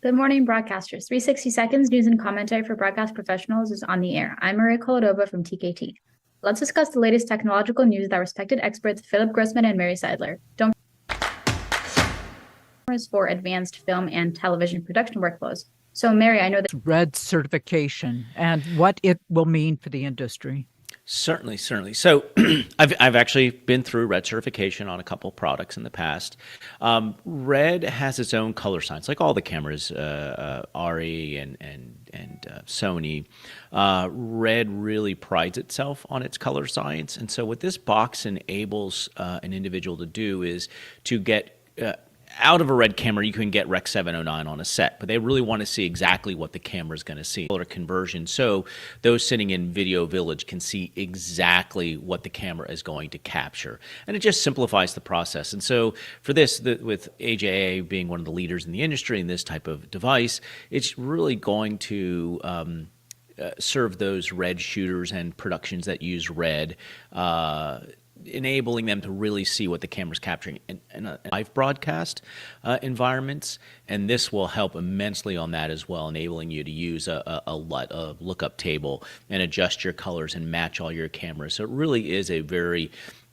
Good morning, broadcasters. 360 seconds news and commentary for broadcast professionals is on the air. I'm Maria Kolodova from TKT. Let's discuss the latest technological news with our respected experts, Philip Grossman and Mary Seidler. Don't for advanced film and television production workflows. So, Mary, I know that RED certification and what it will mean for the industry. Certainly. So I've actually been through RED certification on a couple products in the past. RED has its own color science, like all the cameras, RE and Sony. RED really prides itself on its color science. And so what this box enables an individual to do is to get out of a RED camera, you can get Rec 709 on a set, but they really want to see exactly what the camera is going to see. Color conversion, so those sitting in Video Village can see exactly what the camera is going to capture. And it just simplifies the process. And so for this, with AJA being one of the leaders in the industry in this type of device, it's really going to serve those RED shooters and productions that use RED, enabling them to really see what the camera's capturing in a live broadcast environments. And this will help immensely on that as well, enabling you to use a lookup table and adjust your colors and match all your cameras. So it really is a very,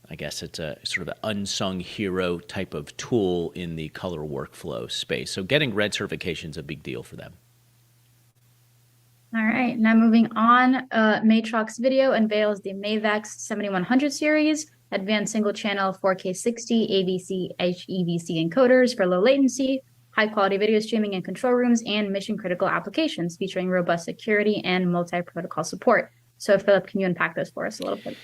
I guess it's a sort of an unsung hero type of tool in the color workflow space. So getting RED certification is a big deal for them. All right, now moving on, Matrox Video unveils the Maevex 7100 series, advanced single-channel 4K 60 AVC HEVC encoders for low latency, high-quality video streaming in control rooms, and mission-critical applications featuring robust security and multi-protocol support. So, Philip, can you unpack this for us a little bit?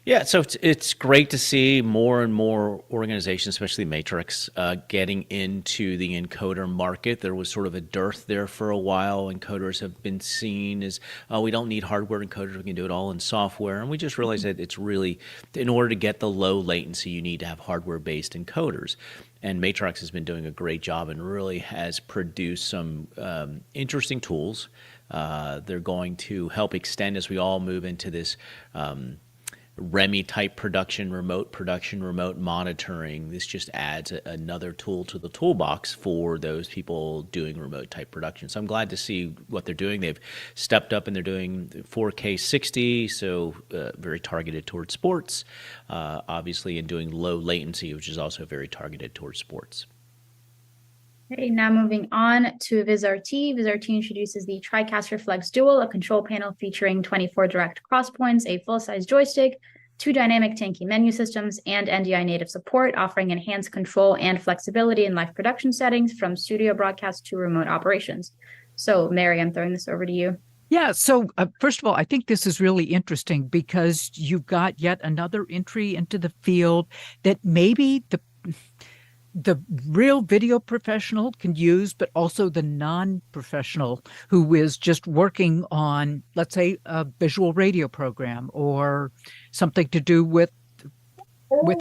Yeah, so it's great to see more and more organizations, especially Matrox, getting into the encoder market. There was sort of a dearth there for a while. Encoders have been seen as, we don't need hardware encoders, we can do it all in software. And we just realized that it's really, in order to get the low latency, you need to have hardware-based encoders. And Matrox has been doing a great job and really has produced some interesting tools. They're going to help extend as we all move into this REMI type production, remote monitoring. This just adds another tool to the toolbox for those people doing remote type production. So I'm glad to see what they're doing. They've stepped up and they're doing 4K 60, so very targeted towards sports, obviously, and doing low latency, which is also very targeted towards sports. Okay, now moving on to Vizrt. Vizrt introduces the TriCaster Flex Dual, a control panel featuring 24 direct crosspoints, a full-size joystick, 2 dynamic tanky menu systems, and NDI native support, offering enhanced control and flexibility in live production settings from studio broadcast to remote operations. So, Mary, I'm throwing this over to you. Yeah, so first of all, I think this is really interesting because you've got yet another entry into the field that maybe the real video professional can use, but also the non-professional who is just working on, let's say, a visual radio program or something to do with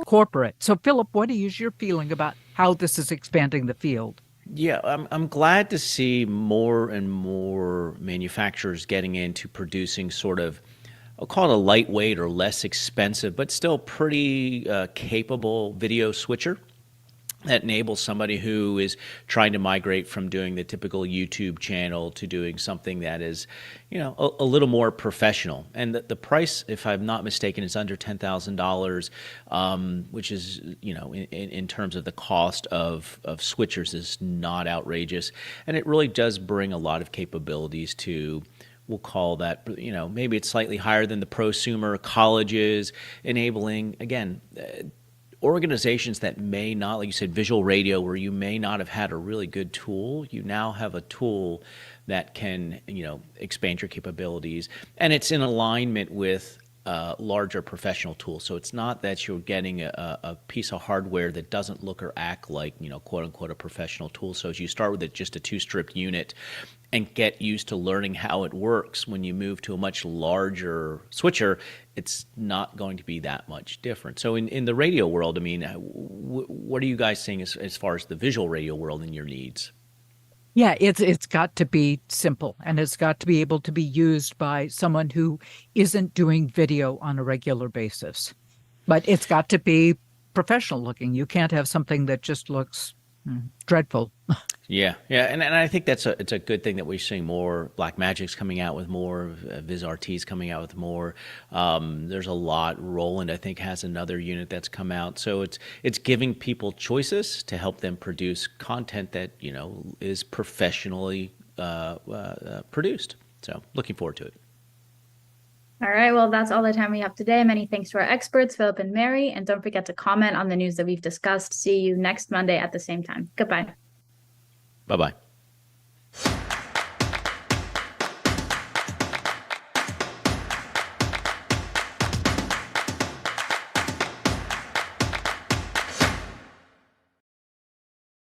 corporate. So, Philip, what is your feeling about how this is expanding the field? Yeah, I'm glad to see more and more manufacturers getting into producing sort of, I'll call it a lightweight or less expensive, but still pretty capable video switcher that enables somebody who is trying to migrate from doing the typical YouTube channel to doing something that is, a little more professional. And the price, if I'm not mistaken, is under $10,000, which is, in terms of the cost of switchers is not outrageous. And it really does bring a lot of capabilities to, we'll call that, maybe it's slightly higher than the prosumer, colleges, enabling, again, organizations that may not, like you said, visual radio, where you may not have had a really good tool, you now have a tool that can, expand your capabilities. And it's in alignment with larger professional tools. So it's not that you're getting a piece of hardware that doesn't look or act like, quote unquote, a professional tool. So as you start with just a 2-strip unit and get used to learning how it works, when you move to a much larger switcher, it's not going to be that much different. So in the radio world, I mean, what are you guys seeing as far as the visual radio world and your needs? Yeah, it's got to be simple, and it's got to be able to be used by someone who isn't doing video on a regular basis. But it's got to be professional looking. You can't have something that just looks dreadful. Yeah, yeah, and I think it's a good thing that we're seeing more Blackmagic's coming out with more, Vizrt's coming out with more. There's a lot. Roland, I think, has another unit that's come out, so it's giving people choices to help them produce content that is professionally produced. So looking forward to it. All right, well, that's all the time we have today. Many thanks to our experts, Philip and Mary, and don't forget to comment on the news that we've discussed. See you next Monday at the same time. Goodbye. Bye bye.